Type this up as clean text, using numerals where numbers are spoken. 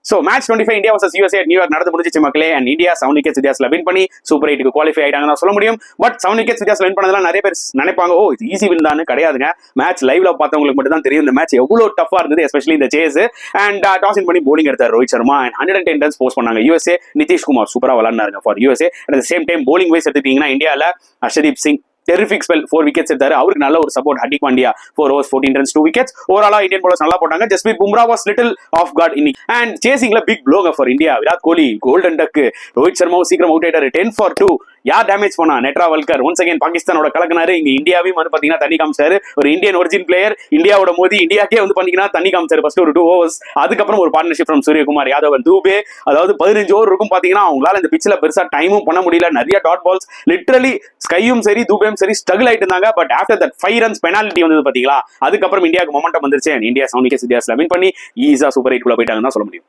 So match 25 India vs USA at New York நடந்து முடிஞ்சிச்சு மக்களே. and India 7 wickets வித்தியாசத்துல வின் பண்ணி சூப்பர் 8க்கு குவாலிஃபை ஆயிட்டாங்கன்னு சொல்ல முடியும். பட் 7 wickets வித்தியாசத்துல வின் பண்ணதெல்லாம் நிறைய பேர் நினைப்பாங்க ஓ இது ஈஸி வின் தான். கிடையாதுங்க. மேட்ச் லைவ்ல பார்த்தவங்களுக்கு மட்டும் தான் தெரியும் இந்த மேட்ச் எவ்வளவு டஃபா இருந்தது, எஸ்பெஷலி இந்த சேஸ். அண்ட் டாஸ் இன் பண்ணி bowling எடுத்தார் Rohit Sharma and 110 runs post பண்ணாங்க USA. நிதிஷ்குமார் சூப்பரா விளையாடுனாருங்க for USA. At the same time bowling wise எடுத்துட்டீங்கன்னா இந்தியால Harshdeep Singh terrific spell 4 wickets எடுத்தாரு. அவருக்கு நல்ல ஒரு support Hardik Pandya 4 overs 14 runs 2 wickets. ஓவராலா இந்தியன் bowlers நல்லா போட்டாங்க. Jasprit Bumrah was little off guard இன்னைக்கு. அண்ட் சேசிங்ல பிக் ப்ளோங்க for India. Virat Kohli golden duck, Rohit சர்மாவும் சீக்கிரம் அவுட் ஆயிட்டாரு. 10 for 2. யார் டேமேஜ் பண்ணா? நெட்ரா வல்கர் ஒன்ஸ் அகைன் பாகிஸ்தானோட கலக்கினாரு. இங்க இந்தியாவையும் வந்து பாத்தீங்கன்னா தண்ணி காமிச்சாரு. ஒரு இந்தியன் ஒரிஜின் பிளேயர் இந்தியாவோட மோதி இந்தியாக்கே வந்து பாத்தீங்கன்னா தண்ணி காமிச்சாரு ஃபர்ஸ்ட் ஒரு 2 overs. அதுக்கப்புறம் ஒரு partnership from Suryakumar Yadav and Dube. அதாவது 15 ஓவர் இருக்கும் பாத்தீங்கன்னா அவங்களால இந்த பிச்சில் பெருசா டைமும் பண்ண முடியல. நிறைய டாட் பால்ஸ் லிட்டரலி ஸ்கையும் சரி தூபேயும் சரி ஸ்ட்ரகிள் ஆயிட்டு இருந்தாங்க. But after that 5 runs penalty வந்தது பாத்தீங்களா, அதுக்கப்புறம் இந்தியாவுக்கு மொமெண்டம் வந்துருச்சு. இந்தியா 7 wickets வித்தியாசத்துல வின் பண்ணி ஈஸியா சூப்பர் 8 குள்ள போயிட்டாங்கன்னு தான் சொல்ல முடியும்.